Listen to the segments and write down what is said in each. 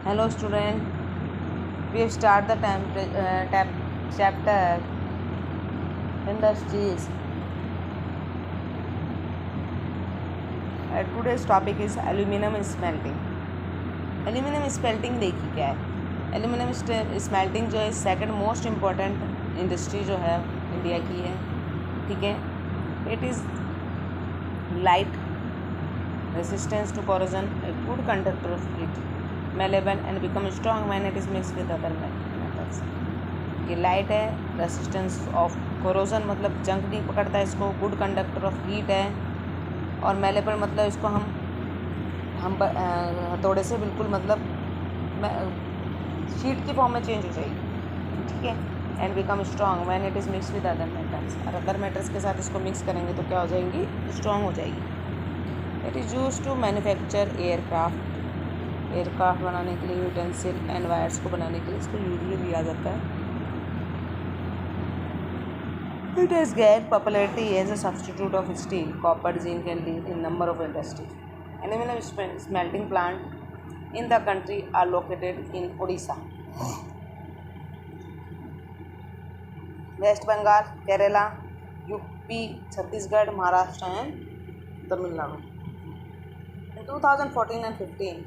Hello student, we have started the chapter industries. Today's topic is aluminum smelting. Aluminium smelting देखिए क्या है। Aluminium smelting जो है second most important industry जो है इंडिया की है, ठीक है। It is light resistance to corrosion, a good conductor of heat, malleable and become strong when it is mixed with other metals. ये लाइट है, रेसिस्टेंस ऑफ corrosion मतलब जंग नहीं पकड़ता है इसको, गुड कंडक्टर ऑफ हीट है, और malleable मतलब इसको हम हथौड़े से बिल्कुल मतलब शीट की फॉर्म में चेंज हो जाएगी, ठीक है। And become strong when it is mix with other metals, और अदर मेटल्स के साथ इसको मिक्स करेंगे तो क्या हो जाएंगी, स्ट्रॉन्ग हो जाएगी। It is use to manufacture aircraft बनाने के लिए, यूटेंसिल एंड वायर्स को बनाने के लिए इसको यूजली लिया जाता है। It has gain popularity as a substitute of steel, copper, zinc and lead in number of industries. Aluminum smelting plant in the country are located in Odisha, West Bengal, Kerala, UP, Chhattisgarh, Maharashtra and Tamil Nadu. In 2014 and 15,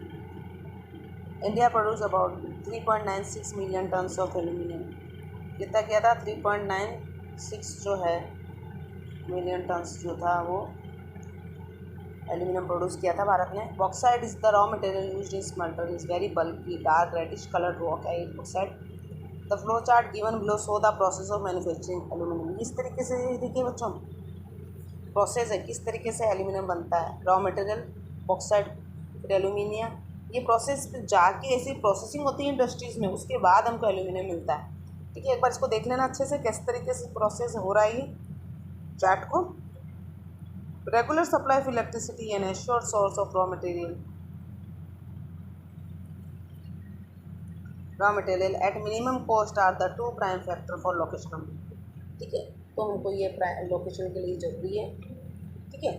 India produced about 3.96 million tons of aluminum. कितना किया था, 3.96 जो है million turns जो था वो aluminium produce किया था भारत ने. Bauxite is the raw material used in smelter, is very bulky dark reddish coloured rock है bauxite. The flow chart given below show the process of manufacturing aluminium. इस तरीके से देखिए बच्चों, प्रोसेस है किस तरीके से एल्यूमिनियम बनता है. रॉ मटेरियल बॉक्साइट, फिर एल्यूमिनियम, ये प्रोसेस जाके ऐसी प्रोसेसिंग होती है इंडस्ट्रीज़ में, उसके बाद हमको एल्यूमिनियम मिलता है, ठीक है. एक बार इसको देख लेना अच्छे से किस तरीके से प्रोसेस हो रहा है चार्ट को. Regular supply of electricity and assured source of raw material at minimum cost are the two prime factor for location. ठीक है, तो हमको ये लोकेशन के लिए जरूरी है, ठीक है.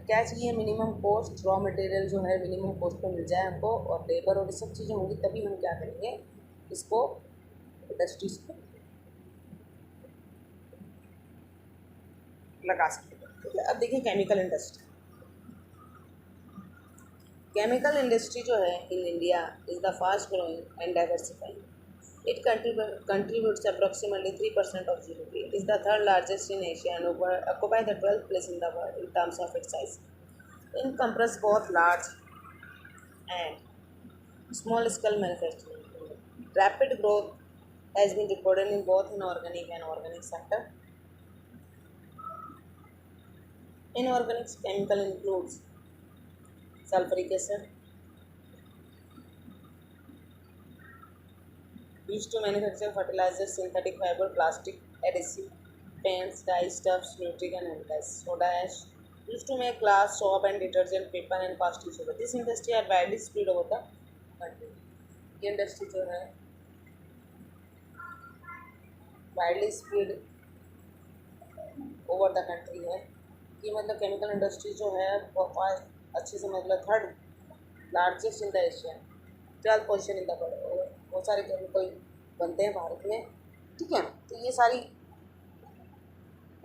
क्या चाहिए, मिनिमम कॉस्ट, रॉ मटेरियल जो है मिनिमम कॉस्ट पे मिल जाए हमको, और लेबर और ये सब चीज़ें होंगी तभी हम क्या करेंगे, इसको इंडस्ट्रीज को लगा सकते. अब देखिए केमिकल इंडस्ट्री. केमिकल इंडस्ट्री जो है in India is the fast growing and diversifying. It contributes approximately 3% of GDP. It is the third largest in Asia and occupy the 12th place in the world in terms of its size. It encompasses both large and small scale manufacturing. Rapid growth has been recorded in both inorganic and organic sector. Inorganic chemical includes sulfuric acid, used to manufacture fertilizers, synthetic fiber, plastic, adhesive, paints, dyestuffs, nutrients and alkalis. Soda ash, used to make glass, soap and detergent, paper and caustic soda. This industry are widely spread over the country. ये industry जो है widely spread over the country है, कि मतलब chemical industry जो है बहुत अच्छे से मतलब third largest in the Asia, 12th position in the world. बहुत सारे केमिकल बनते हैं भारत में, ठीक है. तो ये सारी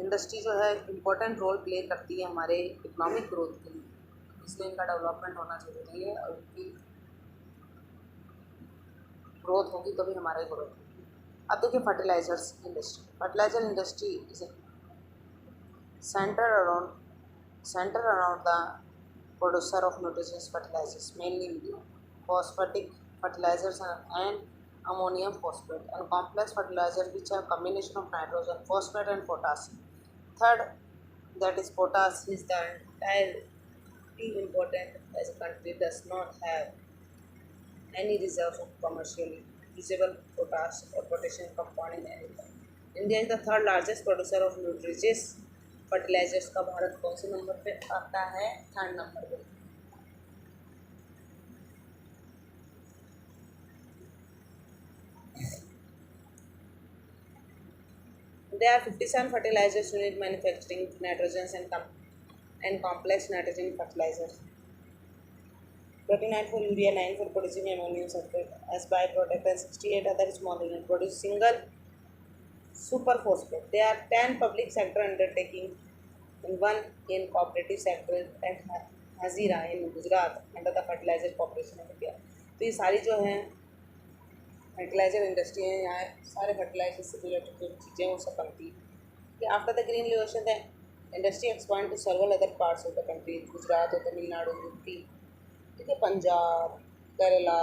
इंडस्ट्री जो है इम्पोर्टेंट रोल प्ले करती है हमारे इकोनॉमिक ग्रोथ के लिए, इसलिए इनका डेवलपमेंट होना जरूरी है, और उनकी ग्रोथ होगी तभी हमारा ग्रोथ होगी. अब देखिए fertilisers industry. Fertiliser industry is center around the producer of nutritious fertilizers, mainly phosphatic fertilizers and ammonium phosphate, and complex fertilizers which are combination of nitrogen, phosphate and potassium. Third, that is potash is the entirely important as a country does not have any reserves of commercially usable potash or potassium compound in any form. India is the third largest producer of nutritious fertilisers का. भारत कौन से नंबर पे आता है, third number पे. There are 57 fertilizers unit manufacturing nitrogens and complex nitrogen fertilizers. 29 for urea, 9 for potassium ammonium sulfate as byproduct, and 68 other small units produce single super phosphate. There are 10 public sector undertaking and one in cooperative sector at Hazira in Gujarat under the Fertilizer Corporation of India. तो ये सारी जो हैं fertiliser industry है, यहाँ सारे fertiliser से related जो चीज़ें वो सब बनती है. After the green revolution the industry expand to several other parts of the country. Gujarat और तमिलनाडु, यूपी, ठीक है, Punjab, Kerala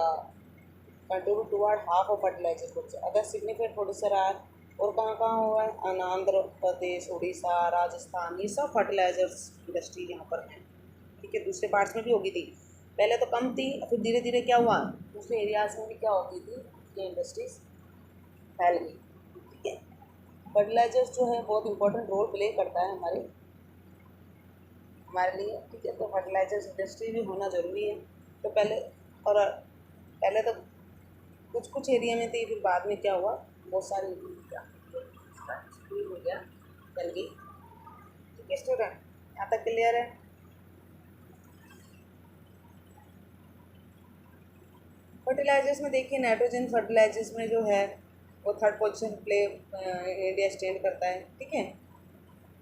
contribute toward half of fertiliser producer. Other significant producer are, और कहाँ हुआ है, आंध्र प्रदेश, उड़ीसा, राजस्थान, ये सब फर्टिलाइजर्स इंडस्ट्री यहाँ पर हैं. ठीक है, दूसरे पार्ट्स में भी होगी थी, पहले तो कम थी, फिर धीरे धीरे क्या हुआ, दूसरे एरियाज़ में भी क्या होती थी, ये इंडस्ट्रीज फैल गई. ठीक है, फर्टिलाइजर्स जो है बहुत इंपॉर्टेंट रोल प्ले करता है हमारे लिए. ठीक है, तो फर्टिलाइजर्स इंडस्ट्री भी होना ज़रूरी है. तो पहले तो कुछ एरिया में थी, फिर बाद में क्या हुआ, बहुत सारी हो गया, बन गई. ठीक है स्टूडेंट, यहाँ तक क्लियर है. फर्टिलाइजर्स में देखिए, नाइट्रोजन फर्टिलाइजर्स में जो है वो third position play India stand करता है. ठीक है,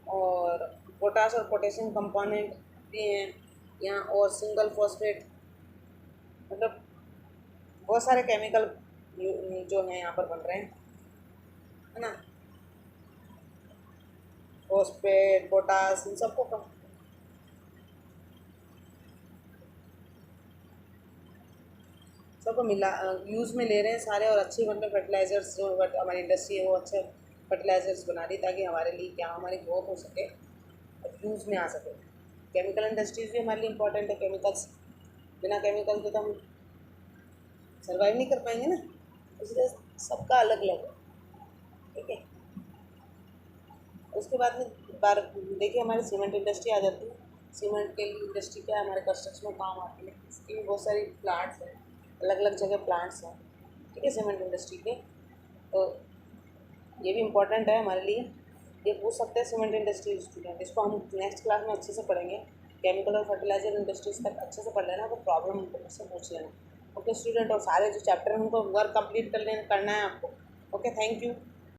और पोटास और पोटेशियम कंपोनेंट भी हैं यहाँ, और सिंगल फॉस्फेट, मतलब बहुत सारे केमिकल जो हैं यहाँ पर बन रहे हैं, है ना. फॉस्फेट, पोटास, इन सबको मिला यूज़ में ले रहे हैं सारे, और अच्छी मतलब फर्टिलाइज़र्स जो हमारी इंडस्ट्री है वो अच्छे फर्टिलाइज़र्स बना रही, ताकि हमारे लिए क्या, हमारी ग्रोथ हो सके और यूज़ में आ सके. केमिकल इंडस्ट्रीज़ भी हमारे लिए इम्पोर्टेंट है. केमिकल्स, बिना केमिकल के तो हम सर्वाइव नहीं कर पाएंगे ना, इसलिए सबका अलग अलग है. ठीक है, उसके बाद में देखिए हमारी सीमेंट इंडस्ट्री आ जाती है. सीमेंट के लिए इंडस्ट्री क्या है, हमारे कंस्ट्रक्शन में काम आती है. इसकी भी बहुत सारी प्लांट्स हैं, अलग अलग जगह प्लांट्स हैं. ठीक है, सीमेंट इंडस्ट्री के, तो ये भी इम्पोर्टेंट है हमारे लिए. ये पूछ सकते हैं सीमेंट इंडस्ट्री स्टूडेंट, इसको हम नेक्स्ट क्लास में अच्छे से पढ़ेंगे. केमिकल और फर्टिलाइजर इंडस्ट्रीज तक अच्छे से पढ़ लेना, तो प्रॉब्लम उनको मुझसे पूछ लेना. ओके स्टूडेंट, और सारे जो चैप्टर हैं उनको वर्क कंप्लीट करना है आपको. Okay, thank you.